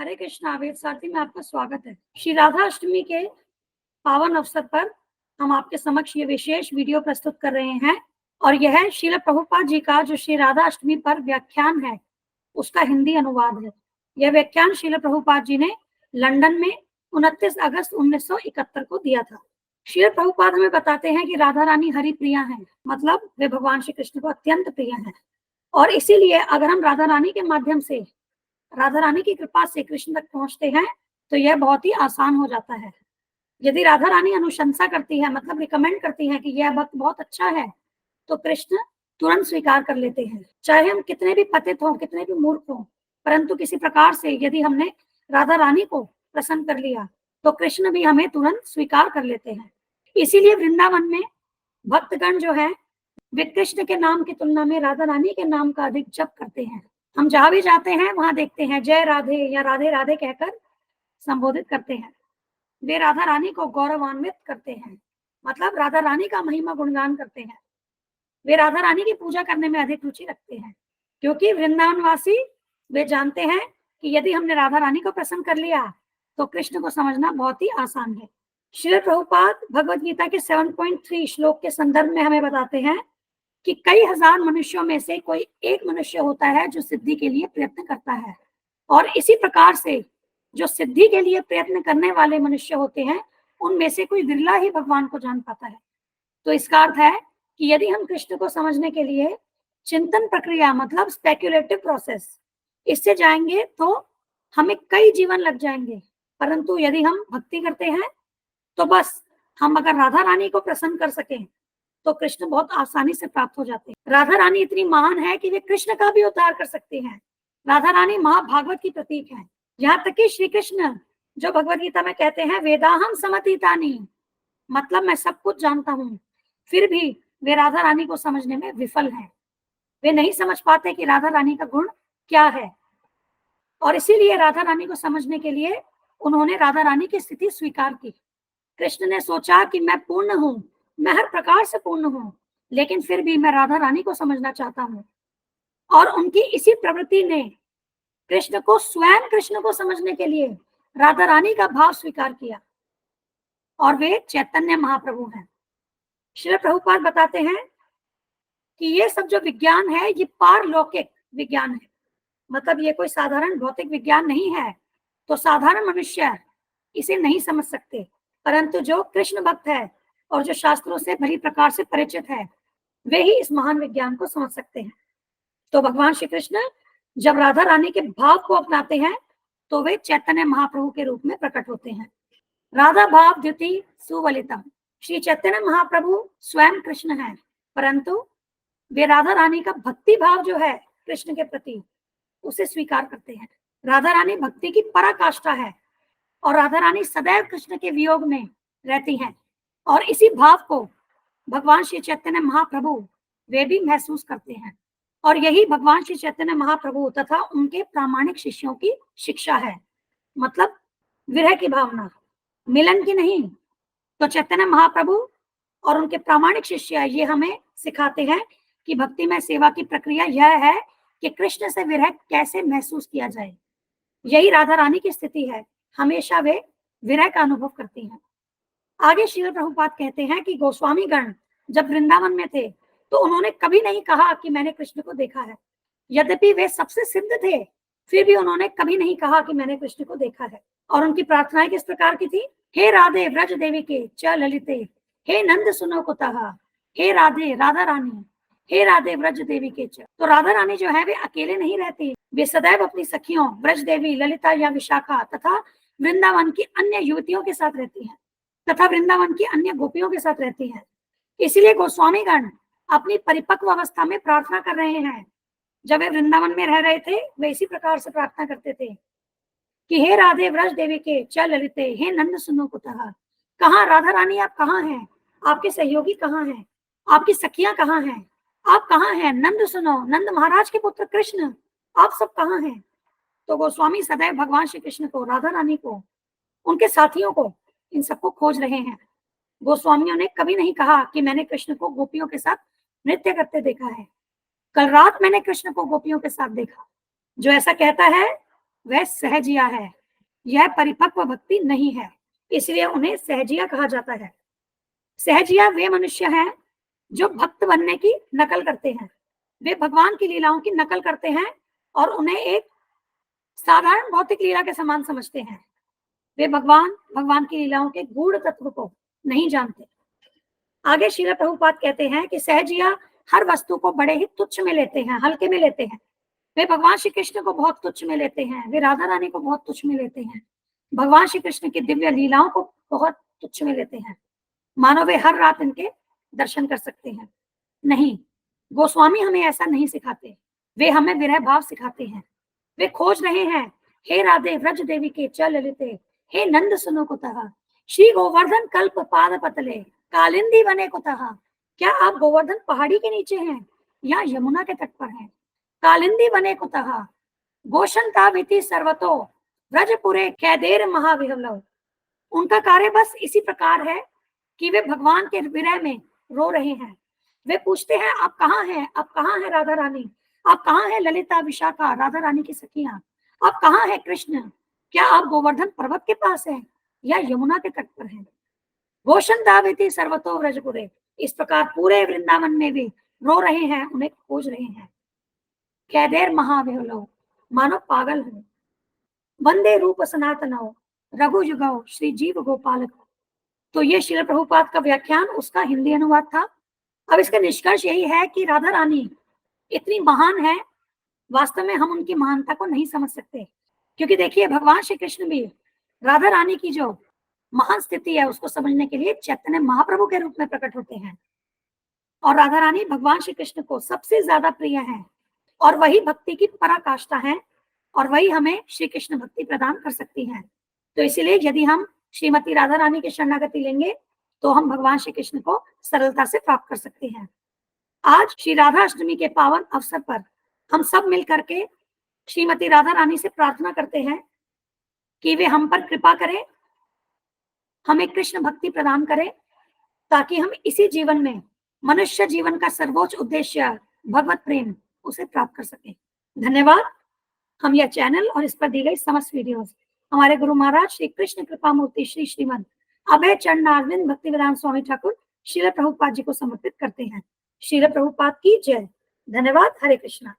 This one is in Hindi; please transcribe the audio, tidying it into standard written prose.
हरे कृष्णा वेद सारथी में आपका स्वागत है। श्री राधा अष्टमी के पावन अवसर पर हम आपके समक्ष ये विशेष वीडियो प्रस्तुत कर रहे हैं और यह श्रील प्रभुपाद जी का जो श्री राधा अष्टमी पर व्याख्यान है उसका हिंदी अनुवाद है। यह व्याख्यान श्रील प्रभुपाद जी ने लंदन में 29 अगस्त 1971 को दिया था। श्रील प्रभुपाद हमें बताते हैं कि राधा रानी हरि प्रिया हैं, मतलब वे भगवान श्री कृष्ण को अत्यंत प्रिय हैं और इसीलिए अगर हम राधा रानी के माध्यम से, राधा रानी की कृपा से कृष्ण तक पहुंचते हैं तो यह बहुत ही आसान हो जाता है। यदि राधा रानी अनुशंसा करती है, मतलब रिकमेंड करती है कि यह भक्त बहुत अच्छा है, तो कृष्ण तुरंत स्वीकार कर लेते हैं। चाहे हम कितने भी पतित हों, कितने भी मूर्ख हों, परंतु किसी प्रकार से यदि हमने राधा रानी को प्रसन्न कर लिया तो कृष्ण भी हमें तुरंत स्वीकार कर लेते हैं। इसीलिए वृंदावन में भक्तगण जो है वे कृष्ण के नाम की तुलना में राधा रानी के नाम का अधिक जप करते हैं। हम जहां भी जाते हैं वहां देखते हैं जय राधे या राधे राधे कहकर संबोधित करते हैं। वे राधा रानी को गौरवान्वित करते हैं, मतलब राधा रानी का महिमा गुणगान करते हैं। वे राधा रानी की पूजा करने में अधिक रुचि रखते हैं क्योंकि वृंदावनवासी वे जानते हैं कि यदि हमने राधा रानी को प्रसन्न कर लिया तो कृष्ण को समझना बहुत ही आसान है। श्रील प्रभुपाद भगवद गीता के 7.3 श्लोक के संदर्भ में हमें बताते हैं कि कई हजार मनुष्यों में से कोई एक मनुष्य होता है जो सिद्धि के लिए प्रयत्न करता है, और इसी प्रकार से जो सिद्धि के लिए प्रयत्न करने वाले मनुष्य होते हैं उनमें से कोई विरला ही भगवान को जान पाता है। तो इसका अर्थ है कि यदि हम कृष्ण को समझने के लिए चिंतन प्रक्रिया, मतलब स्पेक्युलेटिव प्रोसेस, इससे जाएंगे तो हमें कई जीवन लग जाएंगे, परंतु यदि हम भक्ति करते हैं तो बस हम अगर राधा रानी को प्रसन्न कर सकें तो कृष्ण बहुत आसानी से प्राप्त हो जाते हैं। राधा रानी इतनी महान है कि वे कृष्ण का भी उद्धार कर सकती हैं। राधा रानी महाभागवत की प्रतीक है। यहाँ तक कि श्री कृष्ण जो भगवद गीता में कहते हैं वेदाहम समतीतानि, मतलब मैं सब कुछ जानता हूँ, फिर भी वे राधा रानी को समझने में विफल हैं। वे नहीं समझ पाते कि राधा रानी का गुण क्या है, और इसीलिए राधा रानी को समझने के लिए उन्होंने राधा रानी की स्थिति स्वीकार की। कृष्ण ने सोचा कि मैं पूर्ण हूँ, मैं हर प्रकार से पूर्ण हूँ, लेकिन फिर भी मैं राधा रानी को समझना चाहता हूँ। और उनकी इसी प्रवृत्ति ने कृष्ण को, स्वयं कृष्ण को समझने के लिए राधा रानी का भाव स्वीकार किया, और वे चैतन्य महाप्रभु हैं। श्री प्रभुपाद बताते हैं कि ये सब जो विज्ञान है ये पारलौकिक विज्ञान है, मतलब ये कोई साधारण भौतिक विज्ञान नहीं है, तो साधारण मनुष्य इसे नहीं समझ सकते, परंतु जो कृष्ण भक्त है और जो शास्त्रों से भली प्रकार से परिचित है वे ही इस महान विज्ञान को समझ सकते हैं। तो भगवान श्री कृष्ण जब राधा रानी के भाव को अपनाते हैं तो वे चैतन्य महाप्रभु के रूप में प्रकट होते हैं। राधा भाव द्युति सुवलितम, श्री चैतन्य महाप्रभु स्वयं कृष्ण है, परंतु वे राधा रानी का भक्ति भाव जो है कृष्ण के प्रति उसे स्वीकार करते हैं। राधा रानी भक्ति की पराकाष्ठा है और राधा रानी सदैव कृष्ण के वियोग में रहती हैं, और इसी भाव को भगवान श्री चैतन्य महाप्रभु वे भी महसूस करते हैं, और यही भगवान श्री चैतन्य महाप्रभु तथा उनके प्रामाणिक शिष्यों की शिक्षा है, मतलब विरह की भावना, मिलन की नहीं। तो चैतन्य महाप्रभु और उनके प्रामाणिक शिष्य ये हमें सिखाते हैं कि भक्ति में सेवा की प्रक्रिया यह है कि कृष्ण से विरह कैसे महसूस किया जाए। यही राधा रानी की स्थिति है, हमेशा वे विरह का अनुभव करती हैं। आगे श्रील प्रभुपाद कहते हैं कि गोस्वामी गण जब वृंदावन में थे तो उन्होंने कभी नहीं कहा कि मैंने कृष्ण को देखा है। यद्यपि वे सबसे सिद्ध थे, फिर भी उन्होंने कभी नहीं कहा कि मैंने कृष्ण को देखा है। और उनकी प्रार्थनाएं किस प्रकार की थी? हे राधे व्रज देवी के च ललिते, हे नंद सुनो कुतः, हे राधे राधा रानी, हे राधे व्रज देवी के च। तो राधा रानी जो है वे अकेले नहीं रहती, वे सदैव अपनी सखियों व्रज देवी, ललिता या विशाखा तथा वृंदावन की अन्य युवतियों के साथ रहती हैं, तथा वृंदावन की अन्य गोपियों के साथ रहती हैं। इसलिए गोस्वामीगण अपनी परिपक्व अवस्था में प्रार्थना कर रहे हैं। जब वे वृंदावन में रह रहे थे वे इसी प्रकार से प्रार्थना करते थे कि हे राधे व्रज देवी के च ललिते, हे नंद सुनो कुतः। कहाँ राधा रानी, आप कहाँ हैं? आपके सहयोगी कहाँ हैं? आपकी सखियां कहाँ हैं? आप कहाँ हैं? नंद सुनो, नंद महाराज के पुत्र कृष्ण, आप सब कहाँ हैं? तो गोस्वामी सदैव भगवान श्री कृष्ण को, राधा रानी को, उनके साथियों को, इन सबको खोज रहे हैं। गोस्वामियों ने कभी नहीं कहा कि मैंने कृष्ण को गोपियों के साथ नृत्य करते देखा है। कल रात मैंने कृष्ण को गोपियों के साथ देखा। जो ऐसा कहता है वह सहजिया है, यह परिपक्व भक्ति नहीं है, इसलिए उन्हें सहजिया कहा जाता है। सहजिया वे मनुष्य हैं जो भक्त बनने की नकल करते हैं, वे भगवान की लीलाओं की नकल करते हैं और उन्हें एक साधारण भौतिक लीला के समान समझते हैं। वे भगवान की लीलाओं के गूढ़ तत्व को नहीं जानते। आगे श्रील प्रभुपाद कहते हैं कि सहजिया हर वस्तु को बड़े ही तुच्छ में लेते हैं, हल्के में लेते हैं। वे भगवान श्री कृष्ण को बहुत तुच्छ में लेते हैं, वे राधा रानी को बहुत तुच्छ में लेते हैं, भगवान श्री कृष्ण की दिव्य लीलाओं को बहुत तुच्छ में लेते हैं, मानो वे हर रात इनके दर्शन कर सकते हैं। नहीं, गोस्वामी हमें ऐसा नहीं सिखाते, वे हमें विरह भाव सिखाते हैं। वे खोज रहे हैं, हे राधे व्रज देवी के चल ललिते, हे नंद सुनो कुतः, श्री गोवर्धन कल्प पाद पतले, कालिंदी बने कुतः। क्या आप गोवर्धन पहाड़ी के नीचे हैं या यमुना के तट पर हैं? कालिंदी बने कुतः, गोशंताविति सर्वतो, व्रजपुरे कैदेर महाविहलव। उनका कार्य बस इसी प्रकार है कि वे भगवान के विरह में रो रहे हैं। वे पूछते हैं, आप कहाँ हैं? आप कहाँ हैं राधा रानी? आप कहाँ हैं ललिता विशाखा राधा रानी की सखियां? आप कहाँ हैं कृष्ण? क्या आप गोवर्धन पर्वत के पास हैं या यमुना के तट पर हैं? गोशंताविति सर्वतो व्रजपुरे, इस प्रकार पूरे वृंदावन में भी रो रहे हैं, उन्हें खोज रहे हैं। कैदेर महाविहलव, मानो पागल है। वंदे रूप सनातनौ, रघु युगौ श्री जीव गोपाल। तो ये श्रील प्रभुपाद का व्याख्यान, उसका हिंदी अनुवाद था। अब इसका निष्कर्ष यही है कि राधा रानी इतनी महान है, वास्तव में हम उनकी महानता को नहीं समझ सकते, क्योंकि देखिए भगवान श्री कृष्ण भी राधा रानी की जो महान स्थिति है उसको समझने के लिए चैतन्य महाप्रभु के रूप में प्रकट होते हैं, और राधा रानी भगवान श्री कृष्ण को सबसे ज्यादा प्रिय है, और वही भक्ति की पराकाष्ठा है, और वही हमें श्री कृष्ण भक्ति प्रदान कर सकती है। तो इसीलिए यदि हम श्रीमती राधा रानी की शरणागति लेंगे तो हम भगवान श्री कृष्ण को सरलता से प्राप्त कर सकते हैं। आज श्री राधा अष्टमी के पावन अवसर पर हम सब मिलकर के श्रीमती राधा रानी से प्रार्थना करते हैं कि वे हम पर कृपा करें, हमें कृष्ण भक्ति प्रदान करें, ताकि हम इसी जीवन में मनुष्य जीवन का सर्वोच्च उद्देश्य भगवत प्रेम उसे प्राप्त कर सकें। धन्यवाद। हम यह चैनल और इस पर दी गई समस्त वीडियोस हमारे गुरु महाराज श्री कृष्ण कृपा मूर्ति श्री श्रीमद अभय चरणारविंद भक्तिवेदांत स्वामी ठाकुर श्रील प्रभुपाद जी को समर्पित करते हैं। श्रील प्रभुपाद की जय। धन्यवाद। हरे कृष्णा।